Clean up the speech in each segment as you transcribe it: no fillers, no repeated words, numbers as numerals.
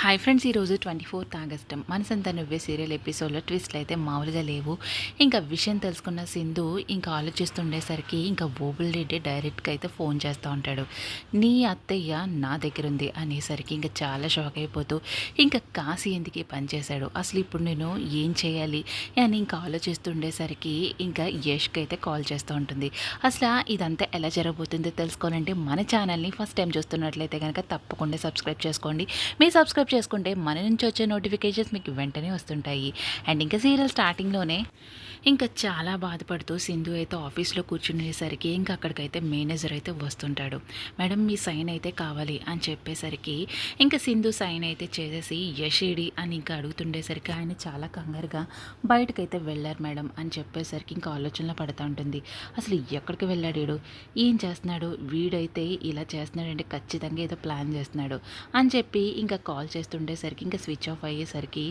Hi friends, ఈరోజు 24th August మనసంతా నువ్వే సీరియల్ ఎపిసోడ్లో ట్విస్ట్లు అయితే మామూలుగా లేవు. ఇంకా విషయం తెలుసుకున్న సింధు ఇంకా ఆలోచిస్తుండేసరికి ఇంకా బోబుల్ రెడ్డి డైరెక్ట్గా అయితే ఫోన్ చేస్తూ ఉంటాడు. నీ అత్తయ్య నా దగ్గర ఉంది అనేసరికి ఇంకా చాలా షాక్ అయిపోతూ ఇంకా కాశీ ఎందుకు పనిచేశాడు, అసలు ఇప్పుడు నేను ఏం చేయాలి అని ఇంకా ఆలోచిస్తుండేసరికి ఇంకా యష్కి అయితే కాల్ చేస్తూ ఉంటుంది. అసలు ఇదంతా ఎలా జరగబోతుందో తెలుసుకోవాలంటే మన ఛానల్ని ఫస్ట్ టైం చూస్తున్నట్లయితే కనుక తప్పకుండా సబ్స్క్రైబ్ చేసుకోండి. మీ సబ్స్క్రైబ్ చేసుకుంటే మన నుంచి వచ్చే నోటిఫికేషన్స్ మీకు వెంటనే వస్తుంటాయి. అండ్ ఇంకా సీరియల్ స్టార్టింగ్లోనే ఇంకా చాలా బాధపడుతూ సింధు అయితే ఆఫీస్లో కూర్చునేసరికి ఇంకా అక్కడికైతే మేనేజర్ అయితే వస్తుంటాడు. మేడం మీ సైన్ అయితే కావాలి అని చెప్పేసరికి ఇంకా సింధు సైన్ అయితే చేసేసి యషేడి అని ఇంకా అడుగుతుండేసరికి ఆయన చాలా కంగారుగా బయటకైతే వెళ్ళారు మేడం అని చెప్పేసరికి ఇంకా ఆలోచనలో పడుతూ ఉంటుంది. అసలు ఎక్కడికి వెళ్ళాడు, ఏం చేస్తున్నాడు, వీడైతే ఇలా చేస్తున్నాడంటే ఖచ్చితంగా ఏదో ప్లాన్ చేస్తున్నాడు అని చెప్పి ఇంకా కాల్ చేస్తుండేసరికి ఇంకా స్విచ్ ఆఫ్ అయ్యేసరికి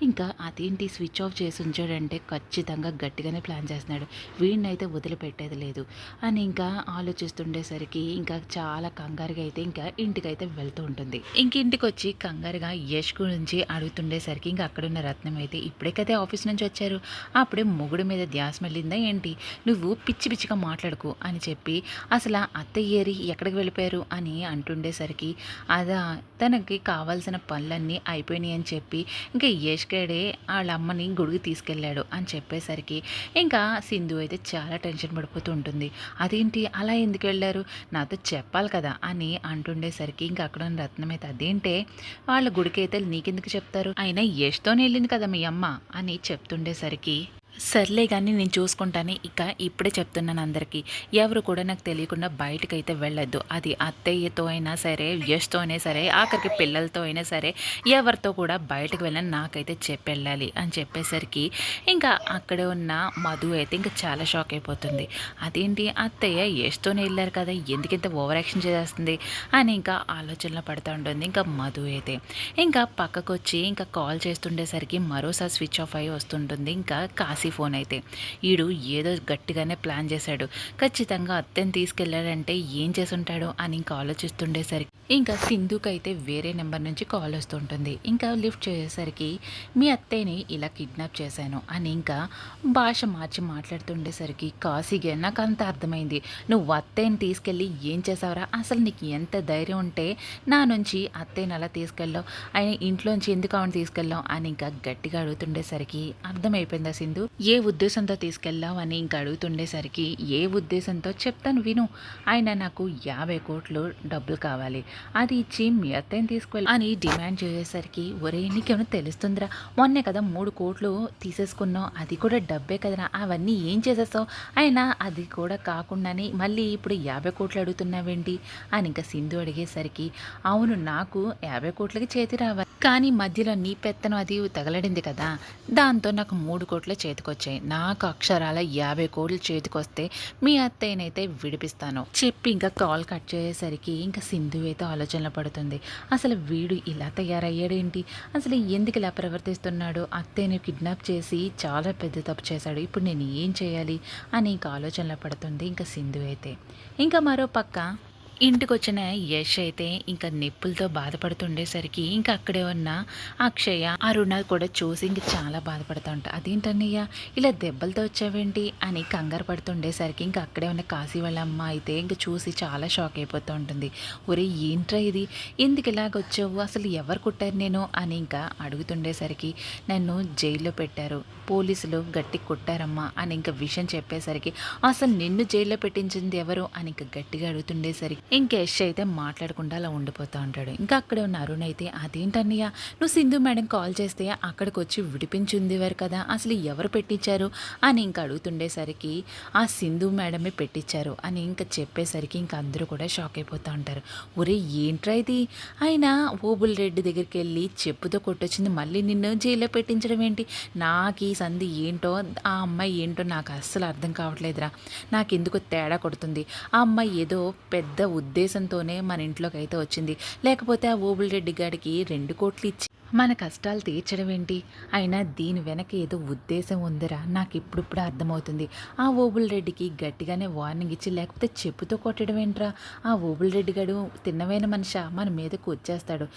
ఇంకా అదేంటి స్విచ్ ఆఫ్ చేసి ఉంచాడంటే ఖచ్చితంగా గట్టిగానే ప్లాన్ చేస్తున్నాడు, వీడినైతే వదిలిపెట్టేది లేదు అని ఇంకా ఆలోచిస్తుండేసరికి ఇంకా చాలా కంగారుగా అయితే ఇంకా ఇంటికైతే వెళ్తూ ఉంటుంది. ఇంక ఇంటికి వచ్చి కంగారుగా యష్ గురించి అడుగుతుండేసరికి ఇంకా అక్కడున్న రత్నం అయితే ఇప్పుడే కదా ఆఫీస్ నుంచి వచ్చారు, అప్పుడే మొగుడు మీద ధ్యాస మళ్ళిందా ఏంటి, నువ్వు పిచ్చి పిచ్చిగా మాట్లాడుకు అని చెప్పి అసలు అత్తయ్య ఏరి ఎక్కడికి వెళ్ళిపోయారు అని అంటుండేసరికి అదా తనకి కావాల్సిన పనులన్నీ అయిపోయినాయి అని చెప్పి ఇంకా యష్గడే వాళ్ళ అమ్మని గుడికి తీసుకెళ్ళాడు అని చెప్పేసరికి ఇంకా సింధు అయితే చాలా టెన్షన్ పడిపోతూ ఉంటుంది. అదేంటి అలా ఎందుకు వెళ్ళారు, నాతో చెప్పాలి కదా అని అంటుండేసరికి ఇంకా అక్కడ ఉన్న రత్నం అయితే అదేంటే వాళ్ళ గుడికి అయితే నీకెందుకు చెప్తారు, అయినా యష్తోనే వెళ్ళింది కదా మీ అమ్మ అని చెప్తుండేసరికి సర్లే కానీ నేను చూసుకుంటాను, ఇక ఇప్పుడే చెప్తున్నాను అందరికీ ఎవరు కూడా నాకు తెలియకుండా బయటకైతే వెళ్ళొద్దు, అది అత్తయ్యతో అయినా సరే యష్తో అయినా సరే ఆఖరికి పిల్లలతో అయినా సరే ఎవరితో కూడా బయటకు వెళ్ళని నాకైతే చెప్పెళ్ళాలి అని చెప్పేసరికి ఇంకా అక్కడే ఉన్న మధు అయితే ఇంకా చాలా షాక్ అయిపోతుంది. అదేంటి అత్తయ్య యష్తోనే వెళ్ళారు కదా ఎందుకింత ఓవర్ యాక్షన్ చేస్తుంది అని ఇంకా ఆలోచనలో పడుతూ ఉంటుంది. ఇంకా మధు అయితే ఇంకా పక్కకు వచ్చి ఇంకా కాల్ చేస్తుండేసరికి మరోసారి స్విచ్ ఆఫ్ అయ్యి వస్తుంటుంది. ఇంకా కాశీ ఫోన్ అయితే ఈడు ఏదో గట్టిగానే ప్లాన్ చేశాడు, ఖచ్చితంగా అత్తని తీసుకెళ్లాడంటే ఏం చేసుంటాడో అని ఇంకా ఆలోచిస్తుండేసరికి ఇంకా సింధుకి అయితే వేరే నెంబర్ నుంచి కాల్ వస్తుంటుంది. ఇంకా లిఫ్ట్ చేసేసరికి మీ అత్తయ్యని ఇలా కిడ్నాప్ చేశాను అని ఇంకా భాష మార్చి మాట్లాడుతుండేసరికి కాశీగా నాకు అంత అర్థమైంది, నువ్వు అత్తయ్యని తీసుకెళ్ళి ఏం చేసావురా, అసలు నీకు ఎంత ధైర్యం ఉంటే నా నుంచి అత్తయ్యని అలా తీసుకెళ్ళావు, ఆయన ఇంట్లోంచి ఎందుకు ఆవిడ తీసుకెళ్ళావు అని ఇంకా గట్టిగా అడుగుతుండేసరికి అర్థమైపోయిందా సింధు ఏ ఉద్దేశంతో తీసుకెళ్ళావు అని ఇంకా అడుగుతుండేసరికి ఏ ఉద్దేశంతో చెప్తాను విను, ఆయన నాకు 50 కోట్లు డబ్బులు కావాలి, అది ఇచ్చి మీ అత్తయ్యని తీసుకెళ్ళి అని డిమాండ్ చేసేసరికి ఒరే నీకేమైనా తెలుస్తుందిరా, మొన్నే కదా 3 కోట్లు తీసేసుకున్నావు, అది కూడా డబ్బే కదరా, అవన్నీ ఏం చేసేస్తావు, అయినా అది కూడా కాకుండానే మళ్ళీ ఇప్పుడు 50 కోట్లు అడుగుతున్నావేంటి అని ఇంకా సింధు అడిగేసరికి అవును నాకు 50 కోట్లకి చేతి రావాలి, కానీ మధ్యలో నీ పెత్తనం అది తగలడింది కదా, దాంతో నాకు 3 కోట్ల చేతికొచ్చాయి, నాకు అక్షరాల 50 కోట్లు చేతికొస్తే మీ అత్తయ్యనైతే విడిపిస్తాను చెప్పి ఇంకా కాల్ కట్ చేసేసరికి ఇంకా సింధు అయితే ఆలోచనలో పడుతుంది. అసలు వీడు ఇలా తయారయ్యాడేంటి, అసలు ఎందుకు ఇలా ప్రవర్తిస్తున్నాడు, అత్తయ్యని కిడ్నాప్ చేసి చాలా పెద్ద తప్పు చేశాడు, ఇప్పుడు నేను ఏం చేయాలి అని ఇంకా ఆలోచనలో పడుతుంది ఇంకా సింధు అయితే. ఇంకా మరో పక్క ఇంటికి వచ్చిన యష్ అయితే ఇంకా నొప్పులతో బాధపడుతుండేసరికి ఇంకా అక్కడే ఉన్న అక్షయ అరుణ కూడా చూసి ఇంక చాలా బాధపడుతూ ఉంటా, అదేంటన్నయ్య ఇలా దెబ్బలతో వచ్చావేంటి అని కంగారు పడుతుండేసరికి ఇంకా అక్కడే ఉన్న కాశీ వాళ్ళ అమ్మ అయితే ఇంక చూసి చాలా షాక్ అయిపోతూ ఉంటుంది. ఒరే ఏంట్రా ఇది, ఎందుకు ఇలాగ వచ్చావు, అసలు ఎవరు కుట్టారు నేను అని ఇంకా అడుగుతుండేసరికి నన్ను జైల్లో పెట్టారు, పోలీసులు గట్టి కొట్టారమ్మా అని ఇంకా విషయం చెప్పేసరికి అసలు నిన్ను జైల్లో పెట్టించింది ఎవరు అని ఇంకా గట్టిగా అడుగుతుండేసరికి ఇంకా యష్ అయితే మాట్లాడకుండా అలా ఉండిపోతూ ఉంటాడు. ఇంకా అక్కడే ఉన్న అరుణ్ అయితే అదేంటన్నయ్య నువ్వు సింధు మేడం కాల్ చేస్తే అక్కడికి వచ్చి విడిపించుందివారు కదా, అసలు ఎవరు పెట్టించారు అని ఇంకా అడుగుతుండేసరికి ఆ సింధు మేడమే పెట్టించారు అని ఇంకా చెప్పేసరికి ఇంకా అందరూ కూడా షాక్ అయిపోతూ ఉంటారు. ఒరే ఏంట్రా ఇది, అయినా ఓబుల్ రెడ్డి దగ్గరికి వెళ్ళి చెప్పుతో కొట్టొచ్చింది మళ్ళీ నిన్ను జైల్లో పెట్టించడం ఏంటి, నాకు ఈ సంధి ఏంటో ఆ అమ్మాయి ఏంటో నాకు అస్సలు అర్థం కావట్లేదురా, నాకు ఎందుకో తేడా కొడుతుంది, ఆ అమ్మాయి ఏదో పెద్ద ఉద్దేశంతోనే మన ఇంట్లోకి అయితే వచ్చింది, లేకపోతే ఆ ఓబుల్ రెడ్డి గారికి 2 కోట్లు ఇచ్చి మన కష్టాలు తీర్చడం ఏంటి? అయినా దీని వెనక ఏదో ఉద్దేశం ఉందిరా నాకిప్పుడిప్పుడే అర్థమవుతుంది. ఆ ఓబుల్ రెడ్డికి గట్టిగానే వార్నింగ్ ఇచ్చి లేకపోతే చెప్పుతో కొట్టడం ఏంట్రా? ఆ ఓబుల్ రెడ్డి గాడు తిన్నమైన మనిషా మన మీదకు వచ్చేస్తాడు.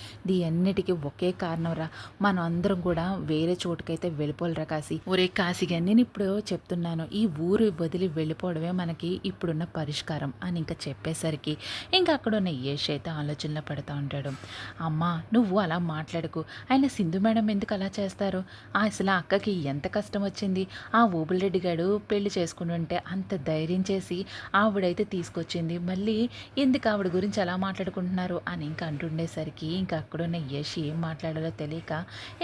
అన్నిటికీ ఒకే కారణం రా. మనం అందరం కూడా వేరే చోటుకైతే వెళ్ళిపోవాలిరా కాశీ. ఒరేయ్ కాశీగా నేనిప్పుడు చెప్తున్నాను. ఈ ఊరు వదిలి వెళ్ళిపోవడమే మనకి ఇప్పుడున్న పరిష్కారం అని ఇంకా చెప్పేసరికి ఇంకా అక్కడున్న యష్ అయితే ఆలోచనలో పడతా ఉంటాడు. అమ్మా నువ్వు అలా మాట్లాడకు. ఆయన సింధు మేడం ఎందుకు అలా చేస్తారు? అసలు ఆ అక్కకి ఎంత కష్టం వచ్చింది? ఆ ఓబుల్రెడ్డి గాడు పెళ్లి చేసుకుని ఉంటే అంత ధైర్యం చేసి ఆవిడైతే తీసుకొచ్చింది. మళ్ళీ ఎందుకు ఆవిడ గురించి అలా మాట్లాడుకుంటున్నారు అని ఇంకా అంటుండేసరికి ఇంకా అక్కడున్న యష్ ఏం మాట్లాడాలో తెలియక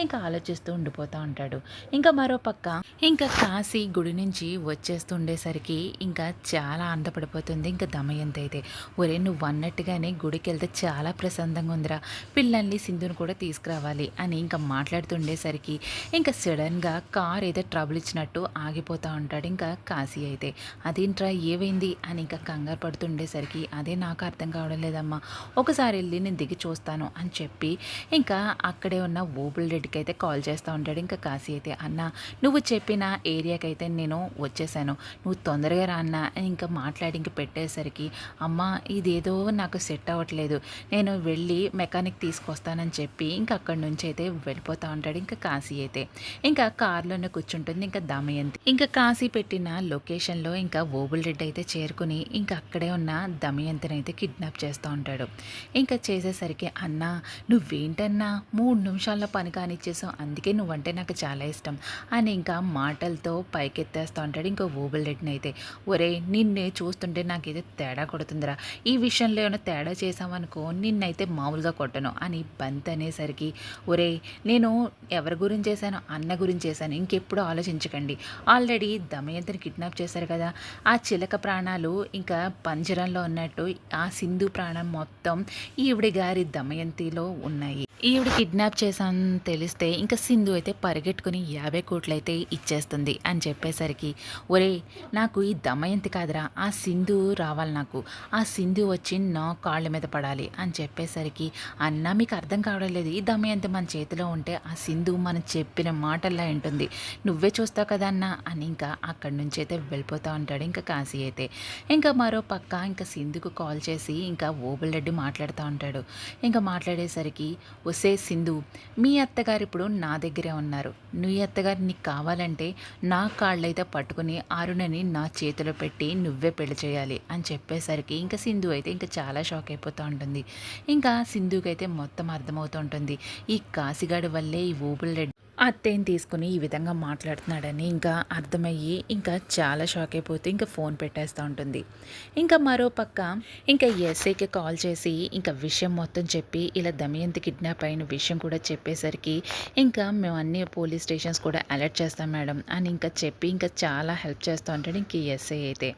ఇంకా ఆలోచిస్తూ ఉండిపోతూ ఉంటాడు. ఇంకా మరో పక్క ఇంకా కాశీ గుడి నుంచి వచ్చేస్తూ ఉండేసరికి ఇంకా చాలా ఆనందపడిపోతుంది ఇంకా దమయంతి అయితే. ఒరే నువ్వు అన్నట్టుగానే గుడికి వెళ్తే చాలా ప్రశాంతంగా ఉందిరా. పిల్లల్ని సింధుని కూడా తీసుకురావాలి అని ఇంకా మాట్లాడుతుండేసరికి ఇంకా సడన్గా కార్ ఏదో ట్రబుల్ ఇచ్చినట్టు ఆగిపోతూ ఉంటాడు ఇంకా కాశీ అయితే. అదేంట్రా ఏమైంది అని ఇంకా కంగారు పడుతుండేసరికి అదే నాకు అర్థం కావడం లేదమ్మా, ఒకసారి వెళ్ళి నేను దిగి చూస్తాను అని చెప్పి ఇంకా అక్కడే ఉన్న ఓబుల్ రెడ్డికి అయితే కాల్ చేస్తూ ఉంటాడు ఇంకా కాశీ అయితే. అన్న నువ్వు చెప్పిన ఏరియాకి అయితే నేను వచ్చేసాను, నువ్వు తొందరగా రా అన్న ఇంకా మాట్లాడి ఇంక పెట్టేసరికి అమ్మ ఇదేదో నాకు సెట్ అవ్వట్లేదు, నేను వెళ్ళి మెకానిక్ తీసుకొస్తానని చెప్పి ఇంకా అక్కడి నుంచి అయితే వెళ్ళిపోతూ ఉంటాడు ఇంకా కాశీ అయితే. ఇంకా కారులోనే కూర్చుంటుంది ఇంకా దమయంతి. ఇంకా కాశీ పెట్టిన లొకేషన్లో ఇంకా ఓబుల్ రెడ్డి అయితే చేరుకుని ఇంకా అక్కడే ఉన్న దమయంతిని అయితే కిడ్నాప్ చేస్తూ ఉంటాడు. ఇంకా చేసేసరికి అన్న నువ్వేంటన్నా 3 నిమిషాల్లో పని కానిచ్చేసావు, అందుకే నువ్వంటే నాకు చాలా ఇష్టం అని ఇంకా మాటలతో పైకెత్తేస్తూ ఉంటాడు ఇంకా ఓబుల్ రెడ్డిని అయితే. ఒరే నిన్నే చూస్తుంటే నాకైతే తేడా కొడుతుందిరా, ఈ విషయంలో ఏమైనా తేడా చేసామనుకో నిన్నైతే మామూలుగా కొట్టను అని బంత్ అనేసరికి ఒరే నేను ఎవరి గురించి చేశాను? అన్న గురించి చేశాను, ఇంకెప్పుడు ఆలోచించకండి. ఆల్రెడీ దమయంతిని కిడ్నాప్ చేశారు కదా, ఆ చిలక ప్రాణాలు ఇంకా పంజరంలో ఉన్నట్టు ఆ సింధు ప్రాణం మొత్తం ఈవిడ గారి దమయంతిలో ఉన్నాయి. ఈవిడ కిడ్నాప్ చేశాను తెలిస్తే ఇంకా సింధు అయితే పరిగెట్టుకుని 50 కోట్లు అయితే ఇచ్చేస్తుంది అని చెప్పేసరికి ఒరే నాకు ఈ దమయంతి కాదురా, ఆ సింధు రావాలి, నాకు ఆ సింధు వచ్చి నా కాళ్ళ మీద పడాలి అని చెప్పేసరికి అన్న మీకు అర్థం కావడం లేదు, ఈ దమయంతి మన చేతిలో ఉంటే ఆ సింధు మనం చెప్పిన మాటల్లా ఉంటుంది, నువ్వే చూస్తావు కదా అన్న అని ఇంకా అక్కడి నుంచి అయితే వెళ్ళిపోతూ ఉంటాడు ఇంకా కాశీ అయితే. ఇంకా మరో పక్క ఇంకా సింధుకు కాల్ చేసి ఇంకా ఓబుల్ రెడ్డి మాట్లాడుతూ ఉంటాడు. ఇంకా మాట్లాడేసరికి ఒసే సింధు మీ అత్తగారు ఇప్పుడు నా దగ్గరే ఉన్నారు, నీ అత్తగారు నీకు కావాలంటే నా కాళ్ళైతే పట్టుకుని అరుణని నా చేతిలో పెట్టి నువ్వే పెళ్లి చేయాలి అని చెప్పేసరికి ఇంకా సింధు అయితే ఇంకా చాలా షాక్ అయిపోతూ ఉంటుంది. ఇంకా సింధుకి అయితే మొత్తం అర్థమవుతూ ఉంటుంది ఈ కాశీగాడి వల్లే ఈ ఓబుల్ రెడ్డి అత్తయ్యని తీసుకుని ఈ విధంగా మాట్లాడుతున్నాడని ఇంకా అర్థమయ్యి ఇంకా చాలా షాక్ అయిపోతే ఇంకా ఫోన్ పెట్టేస్తూ ఉంటుంది. ఇంకా మరో పక్క ఇంకా ఎస్ఐకి కాల్ చేసి ఇంకా విషయం మొత్తం చెప్పి ఇలా దమయంతి కిడ్నాప్ అయిన విషయం కూడా చెప్పేసరికి ఇంకా మేము అన్ని పోలీస్ స్టేషన్స్ కూడా అలర్ట్ చేస్తాం మేడం అని ఇంకా చెప్పి ఇంకా చాలా హెల్ప్ చేస్తూ ఉంటాడు ఇంక ఎస్ఐ అయితే.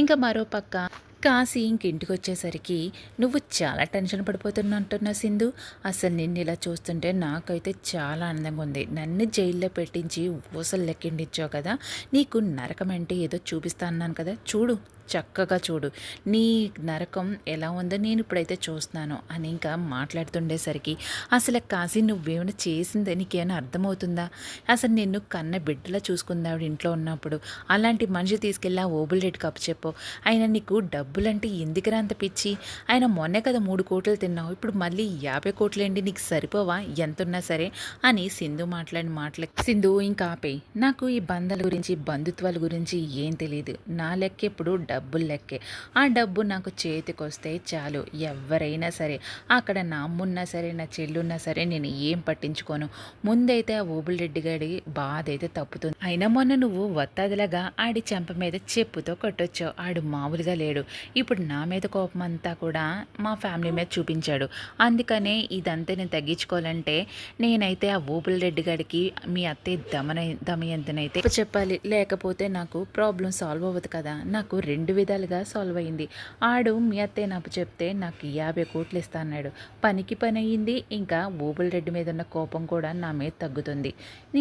ఇంకా మరో పక్క కాశీ ఇంటికి వచ్చేసరికి నువ్వు చాలా టెన్షన్ పడిపోతున్నట్టున్నా సింధు, అసలు నిన్ను ఇలా చూస్తుంటే నాకైతే చాలా ఆనందంగా ఉంది, నన్ను జైల్లో పెట్టించి ఊసలు లెక్కిండిచ్చావు కదా, నీకు నరకం అంటే ఏదో చూపిస్తా అన్నాను కదా, చూడు చక్కగా చూడు నీ నరకం ఎలా ఉందో నేను ఇప్పుడైతే చూస్తున్నాను అని ఇంకా మాట్లాడుతుండేసరికి అసలు కాశీ నువ్వేమైనా చేసిందే నీకేమైనా అర్థమవుతుందా, అసలు నిన్ను కన్న బిడ్డలా చూసుకుంది ఆవిడ ఇంట్లో ఉన్నప్పుడు, అలాంటి మనిషి తీసుకెళ్ళి ఆ ఓబుల్ రెడ్డి కప్పు చెప్పు, ఆయన నీకు డబ్బులంటే ఎందుకురా అంత పిచ్చి, ఆయన మొన్నే కదా 3 కోట్లు తిన్నావు, ఇప్పుడు మళ్ళీ 50 కోట్లు ఏంటి నీకు సరిపోవా ఎంతున్నా సరే అని సింధు మాటలు సింధు ఇంకా ఆపే, నాకు ఈ బంధాల గురించి బంధుత్వాల గురించి ఏం తెలియదు, నా లెక్క ఎప్పుడు డబ్బులు లెక్కే, ఆ డబ్బు నాకు చేతికి వస్తే చాలు, ఎవరైనా సరే అక్కడ నా అమ్మున్నా సరే నా చెల్లున్నా సరే నేను ఏం పట్టించుకోను, ముందైతే ఆ ఓబుల్ రెడ్డి గారి బాధ అయితే తప్పుతుంది, అయినా మొన్న నువ్వు వత్తాదిలాగా ఆడి చెంప మీద చెప్పుతో కొట్టొచ్చావు, ఆడు మామూలుగా లేడు, ఇప్పుడు నా మీద కోపం అంతా కూడా మా ఫ్యామిలీ మీద చూపించాడు, అందుకనే ఇదంతా నేను తగ్గించుకోవాలంటే నేనైతే ఆ ఓబుల్ రెడ్డి గారికి మీ అత్తయ్య దమయంతినైతే చెప్పాలి, లేకపోతే నాకు ప్రాబ్లం సాల్వ్ అవ్వదు కదా, నాకు 2 విధాలుగా సాల్వ్ అయింది, ఆడు మీ అత్తయ్య నాకు చెప్తే నాకు 50 కోట్లు ఇస్తా అన్నాడు, పనికి పని అయ్యింది, ఇంకా ఓబుల్ రెడ్డి మీద ఉన్న కోపం కూడా నా మీద తగ్గుతుంది,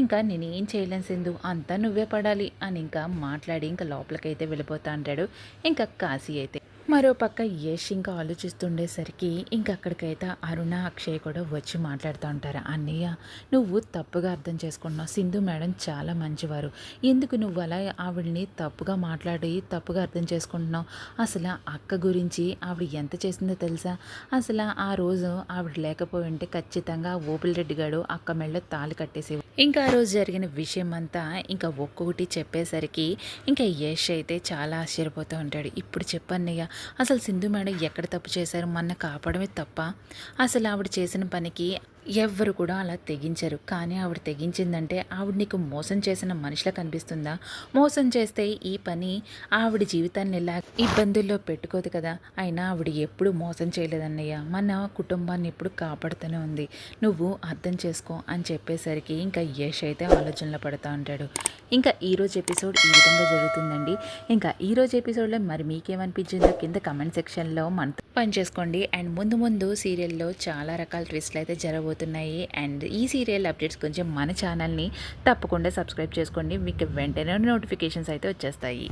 ఇంకా నేనేం చేయలేను సింధు అంతా నువ్వే పడాలి అని ఇంకా మాట్లాడి ఇంకా లోపలికైతే వెళ్ళిపోతా అంటాడు ఇంకా కాశీ అయితే. మరోపక్క యష్ ఇంకా ఆలోచిస్తుండేసరికి ఇంకా అక్కడికైతే అరుణ, అక్షయ్ కూడా వచ్చి మాట్లాడుతూ ఉంటారు. "అన్నయ్య, నువ్వు తప్పుగా అర్థం చేసుకుంటున్నావు. సింధు మేడం చాలా మంచివారు. ఎందుకు నువ్వు అలా ఆవిడని తప్పుగా మాట్లాడి తప్పుగా అర్థం చేసుకుంటున్నావు? అసలు అక్క గురించి ఆవిడ ఎంత చేసిందో తెలుసా? అసలు ఆ రోజు ఆవిడ లేకపోయి ఉంటే ఖచ్చితంగా ఓబుల్ గాడు అక్క మెడలో తాళి కట్టేసేవాడు." ఇంకా ఆ రోజు జరిగిన విషయం అంతా ఇంకా ఒక్కొక్కటి చెప్పేసరికి ఇంకా యష్ అయితే చాలా ఆశ్చర్యపోతూ ఉంటాడు. "ఇప్పుడు చెప్పన్నయ్య, అసలు సింధు మేడం ఎక్కడ తప్పు చేశారు? మనని కాపాడమే తప్ప? అసలు ఆవిడ చేసిన పనికి ఎవ్వరు కూడా అలా తెగించరు. కానీ ఆవిడ తెగించిందంటే ఆవిడ నీకు మోసం చేసిన మనిషిలా కనిపిస్తుందా? మోసం చేస్తే ఈ పని ఆవిడ జీవితాన్ని ఇలా ఇబ్బందుల్లో పెట్టుకోదు కదా! అయినా ఆవిడ ఎప్పుడు మోసం చేయలేదన్నయ్య. మన కుటుంబాన్ని ఎప్పుడు కాపాడుతూనే ఉంది. నువ్వు అర్థం చేసుకో అని చెప్పేసరికి ఇంకా యష్ అయితే ఆలోచనలో పడుతూ ఉంటాడు. ఇంకా ఈరోజు ఎపిసోడ్ ఈ విధంగా జరుగుతుందండి. ఇంకా ఈరోజు ఎపిసోడ్లో మరి మీకేమనిపించిందో కింద కమెంట్ సెక్షన్లో మనతో పనిచేసుకోండి. అండ్ ముందు ముందు సీరియల్లో చాలా రకాల ట్విస్ట్లు అయితే జరగబోతున్నాయి. అండ్ ఈ సీరియల్ అప్డేట్స్ కొంచెం మన ఛానల్ని తప్పకుండా సబ్స్క్రైబ్ చేసుకోండి. మీకు వెంటనే నోటిఫికేషన్స్ అయితే వచ్చేస్తాయి.